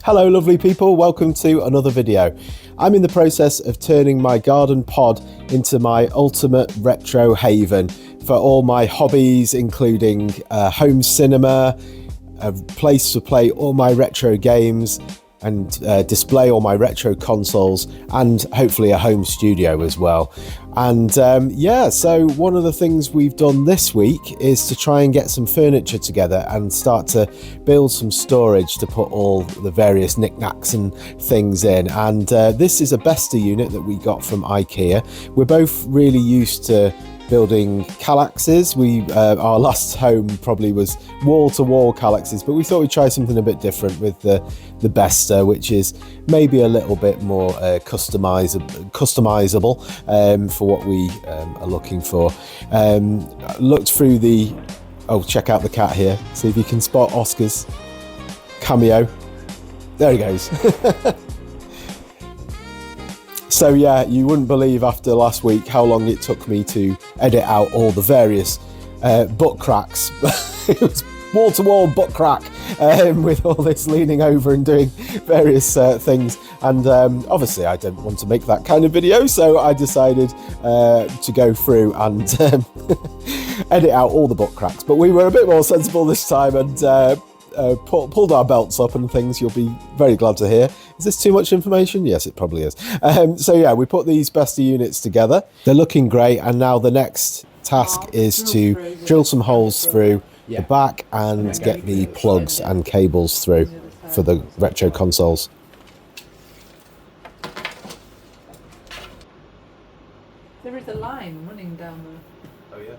Hello lovely people, welcome to another video. I'm in the process of turning my garden pod into my ultimate retro haven for all my hobbies, including home cinema, a place to play all my retro games and display all my retro consoles, and hopefully a home studio as well. And yeah, so one of the things we've done this week is to try and get some furniture together and start to build some storage to put all the various knickknacks and things in. And this is a Besta unit that we got from IKEA. We're both really used to building Kallaxes. Our last home probably was wall-to-wall Kallaxes, but we thought we'd try something a bit different with the Besta, which is maybe a little bit more customizable for what we are looking for. Looked through the... Oh, check out the cat here. See if you can spot Oscar's cameo. There he goes. So yeah, you wouldn't believe after last week how long it took me to edit out all the various butt cracks. It was wall-to-wall butt crack with all this leaning over and doing various things. And obviously I don't want to make that kind of video, so I decided to go through and edit out all the butt cracks. But we were a bit more sensible this time and pulled our belts up and things. You'll be very glad to hear. Is this too much information? Yes, it probably is. So yeah, we put these Besta units together. They're looking great, and now the next task is to drill some holes through the back and get the plugs and cables through for the retro consoles. There is a line running down the... Oh yeah?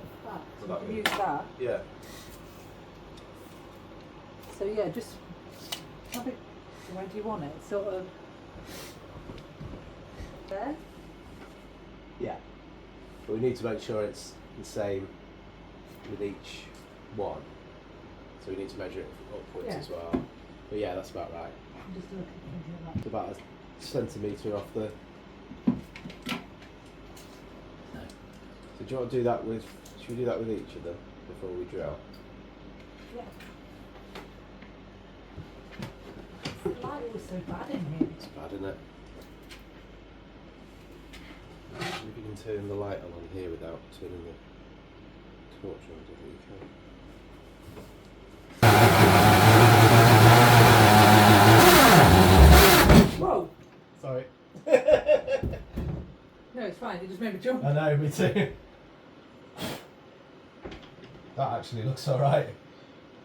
So you can use that. Yeah. So yeah, just have it, where do you want it? Sort of there? Yeah. But we need to make sure it's the same with each one. So we need to measure it upwards as well. But yeah, that's about right. I'm just looking at that. It's about a centimetre off the... No. So do you want to do that with... Should we do that with each of them before we drill? Yeah. The light was so bad in here. It's bad, isn't it? If you can turn the light on here without turning the torch on, I think you can. Whoa! Sorry. No, it's fine, it just made me jump. I know, me too. That actually looks alright.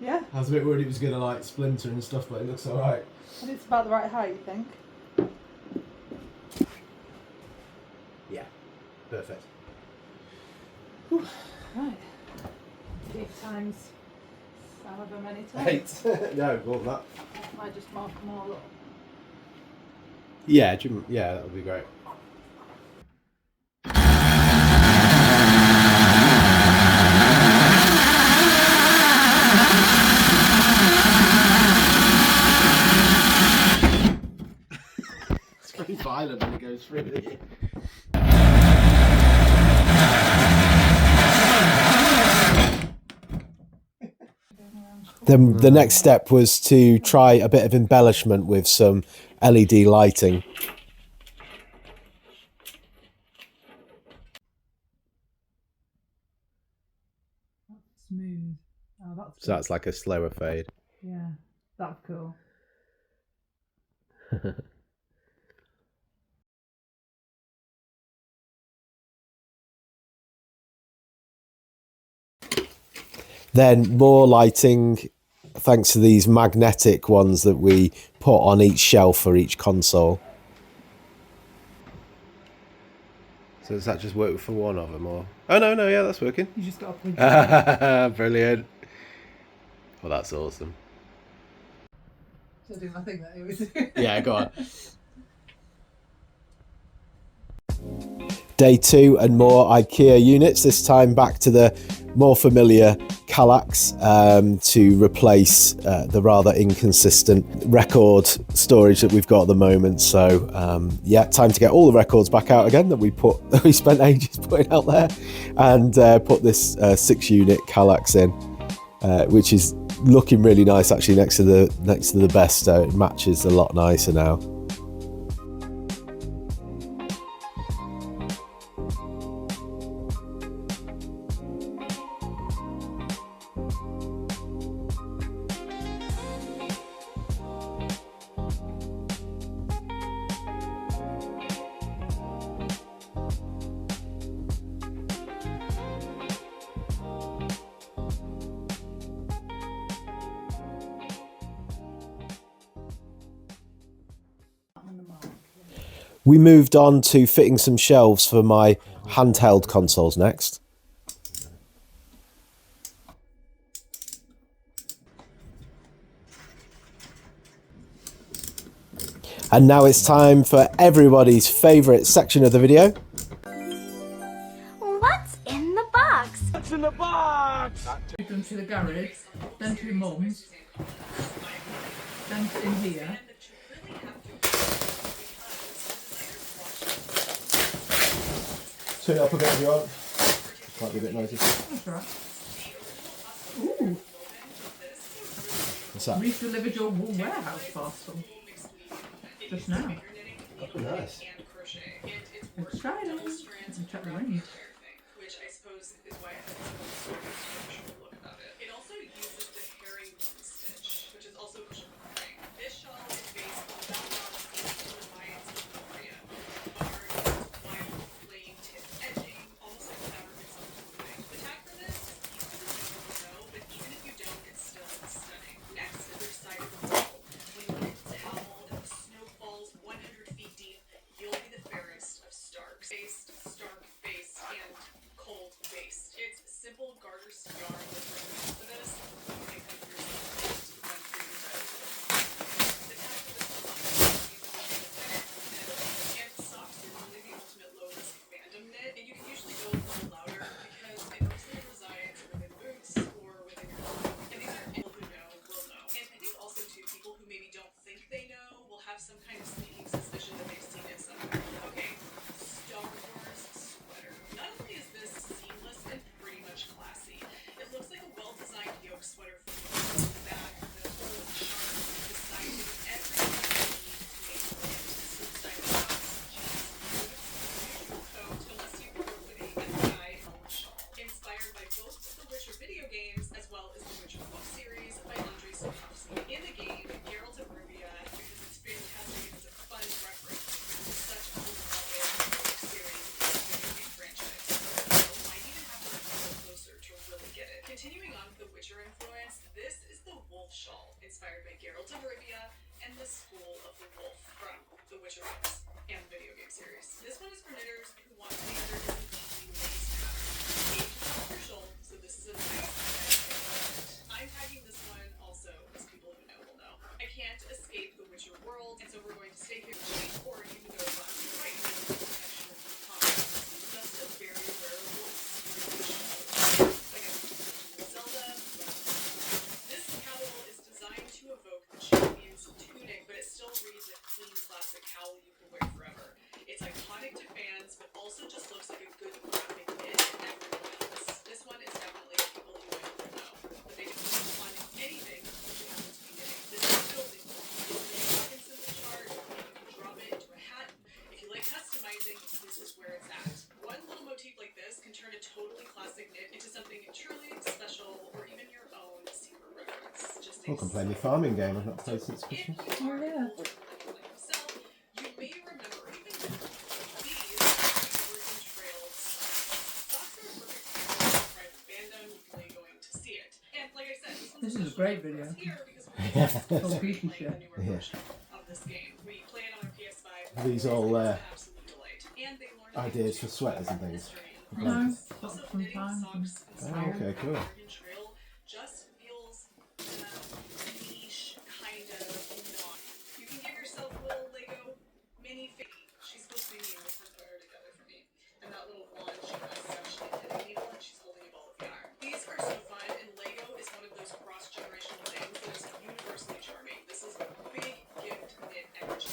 Yeah? I was a bit worried it was going to like splinter and stuff, but it looks alright. And it's about the right height, you think? Yeah, perfect. Whew. Right. 8 times however many times. 8. No, more than that. I just mark them all up. Yeah, yeah, that would be great. It's pretty violent when it goes through it. Then the next step was to try a bit of embellishment with some LED lighting. That's smooth. Oh, that's So that's like a slower fade. yeah, that's cool. Then more lighting, thanks to these magnetic ones that we put on each shelf for each console. So does that just work for one of them, or? Oh no, yeah, that's working. You just got to punch it. Brilliant. Well, that's awesome. So I do my thing that it was. Yeah, go on. Day 2 and more IKEA units, this time back to the more familiar Kallax to replace the rather inconsistent record storage that we've got at the moment. So yeah, time to get all the records back out again that we spent ages putting out there, and put this 6 unit Kallax in, which is looking really nice actually next to the Besta. It matches a lot nicer now. We moved on to fitting some shelves for my handheld consoles next. And now it's time for everybody's favourite section of the video. What's in the box? What's in the box? We've done to the garage, then to your mum's, then in here. Turn it up a bit if you want. Might be a bit noisy. That's right. Ooh, What's that? we've delivered your wool warehouse parcel just now. Oh, nice. Exciting. And check the range. Which I suppose is why it has a social look about it. It also uses the herringbone stitch, which is also ring. This shawl is based on the Mayan area. Barred, wide, plain tip edging, almost like fabric itself is moving. The tag for this is easy to know, but even if you don't, it's still stunning. Next is their side of the wall. When you get to howl and the snow falls 100 feet deep, you'll be the fairest of Starks. Based, Stark based, and cold based. It's simple garter yarn with ribbons for this. You can cut yourself one for your red. The tag for this is and socks is really the ultimate low risk fandom knit, and you can usually go a little louder because it mostly resides within boots or within your clothing. And these are people who know will know. And I think also too, people who maybe don't think they know will have some kind of sneaking suspicion that they've seen it somewhere. Okay, Star Wars sweater. Not only is this seamless and pretty much classy, it looks like a well-designed yoke sweater from the back, the whole sharp, the sizing, everything you need to make it sleep side of the house. Usual coat, unless you prefer with a guy shawl. Inspired by both the Witcher video games as well as the Witcher book series by Andrzej Sapkowski. In the game, Geralt of Rivia, because it's fantastic, it's a fun reference to such a beloved book series and video game franchise. So might even have to look a little closer to really get it. Continuing on with the Witcher influence, this is the wolf shawl, inspired by Geralt of Rivia and the School of the Wolf from the Witcher books and video game series. This one is for knitters who want to be under an easy lace pattern. Gauge is off your shoulder, so this is a nice I'm tagging this one also as people who know will know. I can't escape the Witcher world, and so we're going to stay here or you can go left to right and protection of the pond. Just a very wearable shawl. Like I mentioned, Zelda. This cowl is designed to evoke the champion's tunic, but it still reads a clean classic cowl you can wear forever. It's iconic to fans, but also just looks like a good graphic knit and everyone else. This one is definitely people who know. But they can put on anything that you happen to be knitting. This is building. It's a fucking simple chart. You can drop it into a hat. If you like customizing, this is where it's at. One little motif like this can turn a totally classic knit into something truly special or even your own secret reference. Just I can play my farming game. I've not played since Christmas. Oh yeah. You may remember even these Oregon Trails socks are a perfect example of private fandom. You can going to see it. And like I said, This is a great video. here because we're Oh, piece of shit. of this game. We play it on our PS5. These all Absolute delight. And they learn ideas for sweaters and things. No, also, got some knitting time. socks Oh, inspired okay, by cool. Oregon Trail just feels niche, kind of not. You can give yourself a little Lego mini figgy. She's supposed to be me with her put her together for me. And that little wand she has is actually a knitting needle and she's holding a ball of yarn. These are so fun, and Lego is one of those cross-generational things that is universally charming. This is big gift knit energy.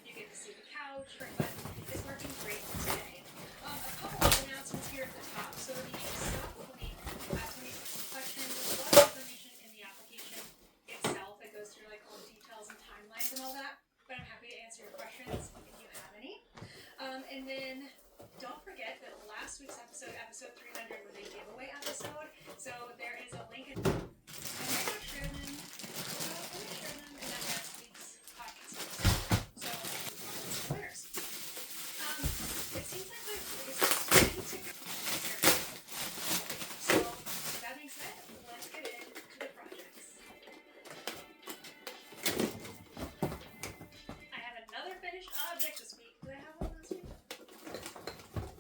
You get to see the couch right by episode 300 was a giveaway episode. So there is a link. I might not share them. I might share them in that next week's podcast episode. So the winners. It seems like my voice is starting to go. So with that being said, let's get into the projects. I have another finished object this week. Did I have one last week?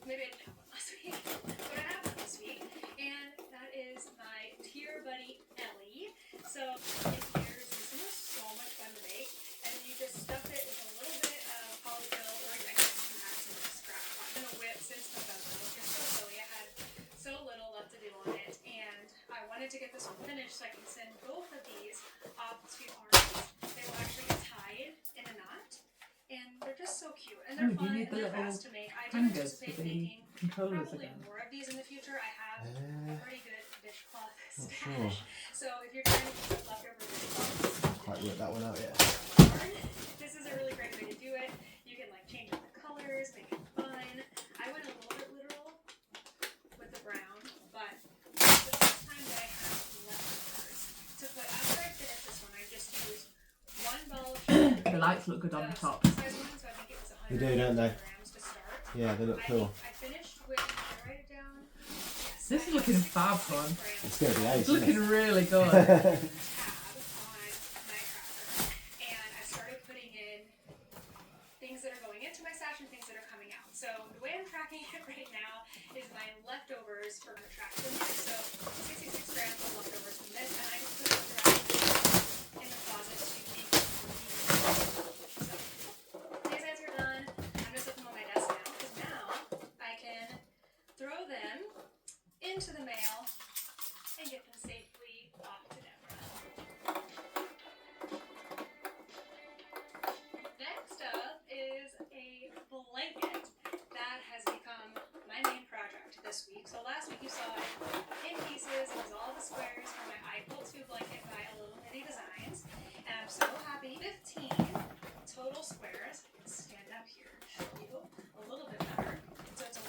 Maybe I didn't have one last week, but I have one this week, and that is my tier buddy Ellie. So in here, this was so much fun to make, and then you just stuff it with a little bit of polyfill, or I guess you can add some scrap on. I've been a whip since November, which is so silly. I had so little left to do on it, and I wanted to get this one finished so I can send both of these off to artists. They will actually get tied in a knot. And they're just so cute, and they're fun, and they're fast to make. I do anticipate making probably more of these in the future. I have a pretty good dishcloth stash, so if you're trying to keep leftover dishcloths, Quite worked that one out yet. this is a really great way to do it. You can like change up the colors, make it fun. I went a little bit literal with the brown, but the first time that I have leftovers to put after I finish this one, I just used one ball of sugar. The lights look good on the top. They do, don't they? Yeah, they look cool. I finished with, write it down. Yes, This is looking fab fun. It's going to be ace, It's isn't looking it? really good. tab on my tracker, and I started putting in things that are going into my stash and things that are coming out. So the way I'm tracking it right now is my leftovers for the track in there. So 66 grams of leftovers from this, and I just put it in the closet to keep it. So these guys are done. I'm just looking on my desk now because now I can throw them into the mail and get them safely off to Deborah. Next up is a blanket that has become my main project this week. So last week you saw it in pieces. It was all the squares from my Eiffel 2 blanket by Little Mini Designs. And I'm so happy. 15 total squares. I can stand up here and show you a little bit better. So it's only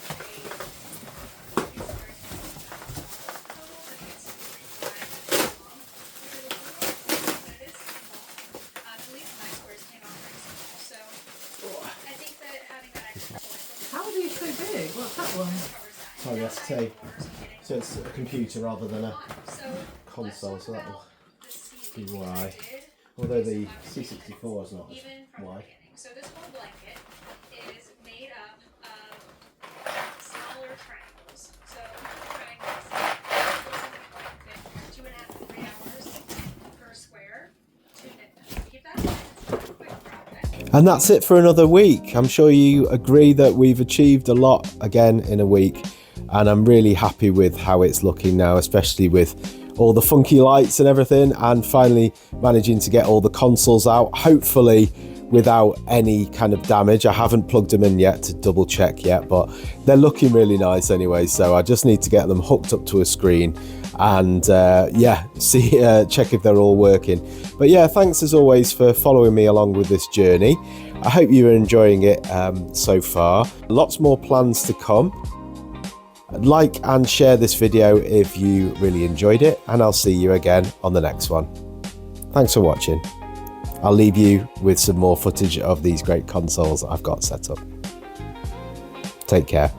How are these so big? What's that one? Sorry, ST. So it's a computer rather than a console, so that'll be why. Although the C64 is not as wide. So this whole blanket is made up of smaller triangles. So triangles fit 2.5 to 3 hours per square to knit them. Keep that in mind. It's not a quick project. And that's it for another week. I'm sure you agree that we've achieved a lot again in a week, and I'm really happy with how it's looking now, especially with all the funky lights and everything, and finally managing to get all the consoles out, hopefully without any kind of damage. I haven't plugged them in yet to double check yet, but they're looking really nice anyway, so I just need to get them hooked up to a screen and check if they're all working. But yeah, thanks as always for following me along with this journey. I hope you're enjoying it so far. Lots more plans to come. Like and share this video if you really enjoyed it, and I'll see you again on the next one. Thanks for watching. I'll leave you with some more footage of these great consoles I've got set up. Take care.